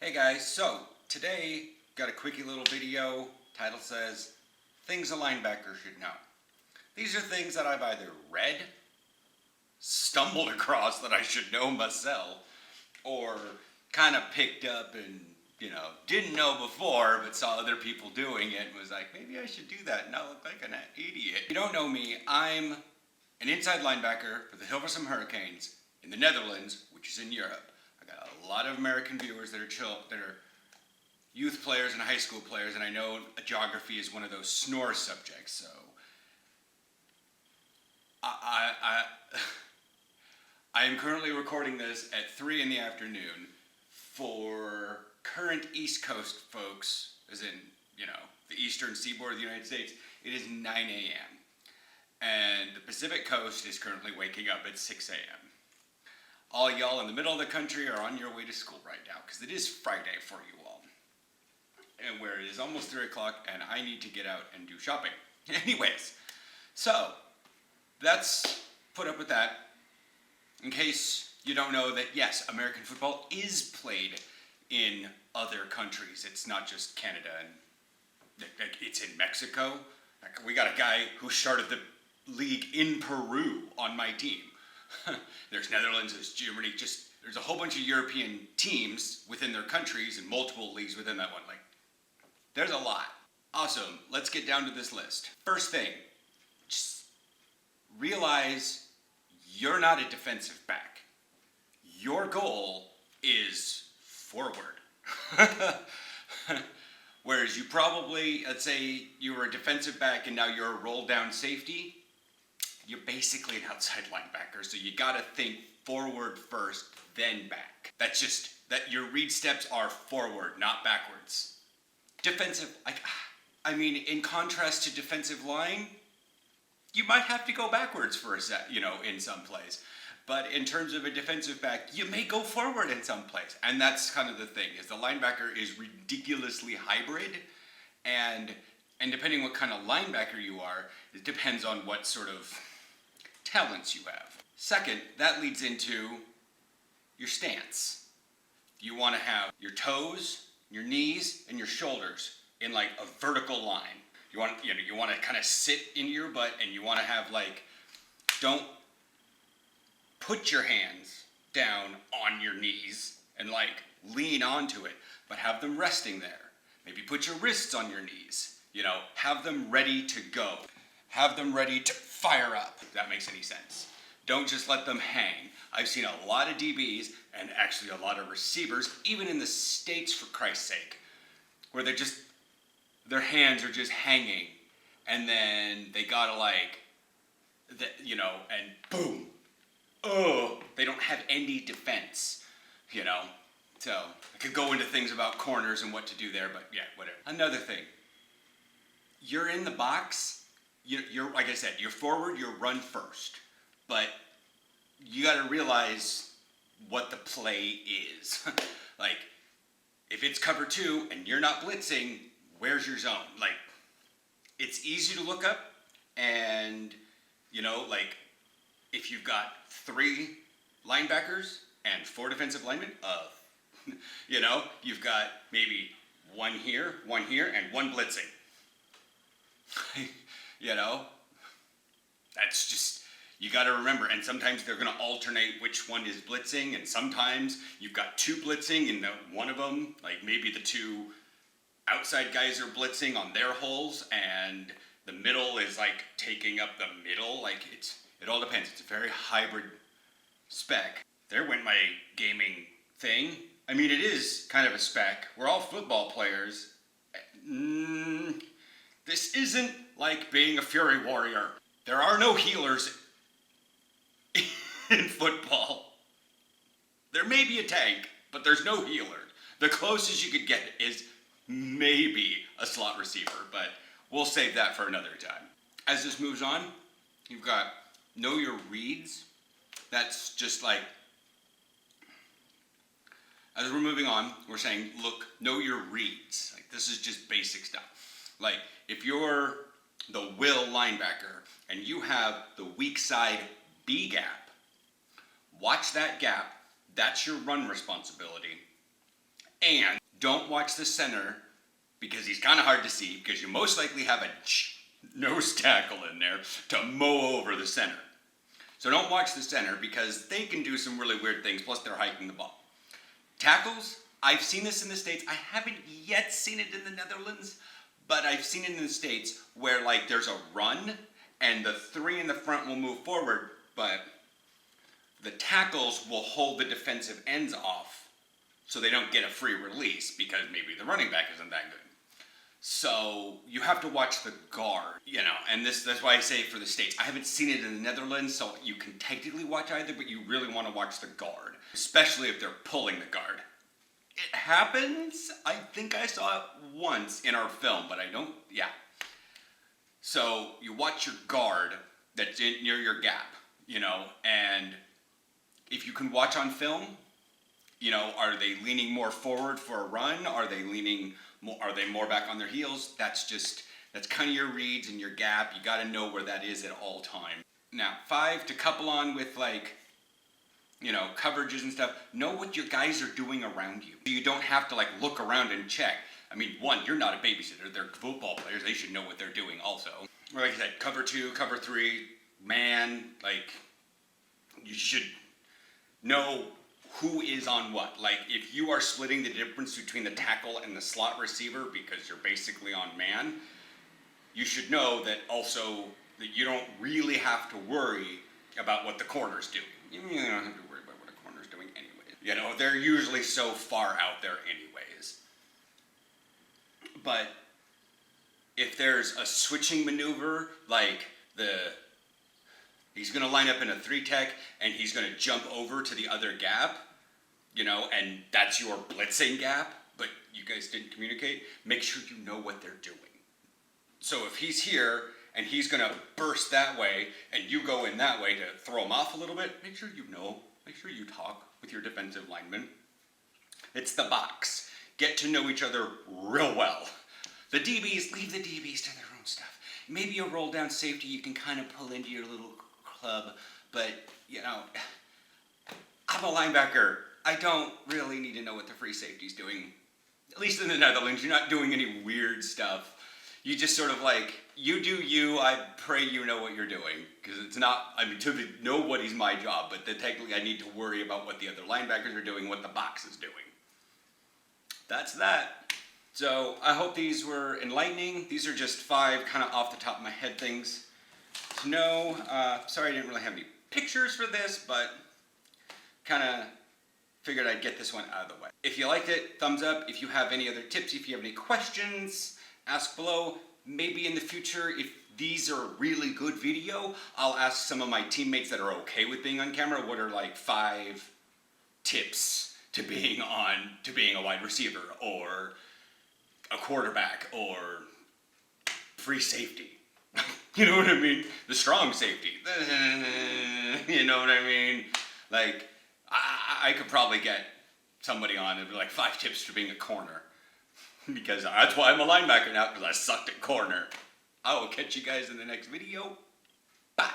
Hey guys, so today got a quickie little video. Title says things a linebacker should know. These are things that I've either read, stumbled across that I should know myself, or kind of picked up and didn't know before but saw other people doing it and was like, maybe I should do that and not look like an idiot. If you don't know me, I'm an inside linebacker for the Hilversum Hurricanes in the Netherlands, which is in Europe. I got a lot of American viewers that are youth players and high school players, and I know geography is one of those snore subjects. So I am currently recording this at 3 in the afternoon. For current East Coast folks, as in the eastern seaboard of the United States, it is 9 a.m. and the Pacific Coast is currently waking up at 6 a.m. All y'all in the middle of the country are on your way to school right now because it is Friday for you all. And where it is almost 3 o'clock and I need to get out and do shopping. Anyways, so that's put up with that. In case you don't know that, yes, American football is played in other countries. It's not just Canada, and it's in Mexico. We got a guy who started the league in Peru on my team. There's Netherlands, there's Germany, there's a whole bunch of European teams within their countries and multiple leagues within that one. There's a lot. Awesome, let's get down to this list. First thing, just realize you're not a defensive back. Your goal is forward. Whereas you probably, let's say you were a defensive back and now you're a roll down safety, you're basically an outside linebacker, so you gotta think forward first, then back. That's just, that your read steps are forward, not backwards. Defensive, in contrast to defensive line, you might have to go backwards for a set, in some plays. But in terms of a defensive back, you may go forward in some plays. And that's kind of the thing, is the linebacker is ridiculously hybrid, and depending what kind of linebacker you are, it depends on what sort of talents you have. Second, that leads into your stance. You want to have your toes, your knees, and your shoulders in a vertical line. You want to kind of sit into your butt, and you want to have don't put your hands down on your knees and lean onto it, but have them resting there. Maybe put your wrists on your knees. Have them ready to go. Have them ready to fire up, if that makes any sense. Don't just let them hang. I've seen a lot of DBs, and actually a lot of receivers, even in the States for Christ's sake, where their hands are just hanging, and then they gotta and boom. Oh, they don't have any defense, So I could go into things about corners and what to do there, but yeah, whatever. Another thing, you're in the box, you're like I said, you're forward, you're run first, but you got to realize what the play is. If it's cover 2 and you're not blitzing, where's your zone? It's easy to look up, and if you've got 3 linebackers and 4 defensive linemen, you've got maybe one here, and one blitzing. That's just, you got to remember, and sometimes they're going to alternate which one is blitzing, and sometimes you've got 2 blitzing, and one of them, maybe the 2 outside guys are blitzing on their holes, and the middle is taking up the middle. It all depends. It's a very hybrid spec. There went my gaming thing. It is kind of a spec. We're all football players. This isn't like being a Fury Warrior. There are no healers in football. There may be a tank, but there's no healer. The closest you could get is maybe a slot receiver, but we'll save that for another time. As this moves on, you've got know your reads. That's just as we're moving on, we're saying, look, know your reads. This is just basic stuff. If you're the will linebacker and you have the weak side B gap, watch that gap. That's your run responsibility. And don't watch the center because he's kind of hard to see because you most likely have a nose tackle in there to mow over the center. So don't watch the center because they can do some really weird things, plus they're hiking the ball. Tackles, I've seen this in the States. I haven't yet seen it in the Netherlands, but I've seen it in the States where like there's a run and the three in the front will move forward, but the tackles will hold the defensive ends off so they don't get a free release because maybe the running back isn't that good. So you have to watch the guard, and that's why I say for the States. I haven't seen it in the Netherlands, so you can technically watch either, but you really want to watch the guard, especially if they're pulling the guard. It happens. I think I saw it once in our film, but I don't, So you watch your guard that's near your gap, and if you can watch on film, are they leaning more forward for a run? Are they more back on their heels? That's kind of your reads and your gap. You got to know where that is at all time. Now, 5, to couple on with coverages and stuff. Know what your guys are doing around you. You don't have to look around and check. I mean, 1, you're not a babysitter. They're football players. They should know what they're doing also. Or like I said, cover 2, cover 3, man, you should know who is on what. If you are splitting the difference between the tackle and the slot receiver because you're basically on man, you should know that also that you don't really have to worry about what the corner's doing. You don't have to worry about what a corner's doing anyway. They're usually so far out there anyways. But if there's a switching maneuver, he's going to line up in a 3-tech and he's going to jump over to the other gap, and that's your blitzing gap, but you guys didn't communicate, make sure you know what they're doing. So if he's here and he's going to burst that way and you go in that way to throw him off a little bit, make sure you know, make sure you talk with your defensive lineman. It's the box. Get to know each other real well. The DBs, leave the DBs to their own stuff. Maybe a roll down safety you can kind of pull into your little club, but I'm a linebacker. I don't really need to know what the free safety's doing. At least in the Netherlands, you're not doing any weird stuff. You just sort of you do you, I pray you know what you're doing. Because it's not, nobody's my job, but then technically I need to worry about what the other linebackers are doing, what the box is doing. That's that. So I hope these were enlightening. These are just 5 kind of off the top of my head things to know. Sorry I didn't really have any pictures for this, but kind of figured I'd get this one out of the way. If you liked it, thumbs up. If you have any other tips, if you have any questions, ask below. Maybe in the future, if these are really good video, I'll ask some of my teammates that are okay with being on camera, what are 5 tips to being a wide receiver or a quarterback or free safety. You know what I mean? The strong safety. You know what I mean? I could probably get somebody on and be 5 tips for being a corner. Because that's why I'm a linebacker now, because I sucked at corner. I will catch you guys in the next video. Bye.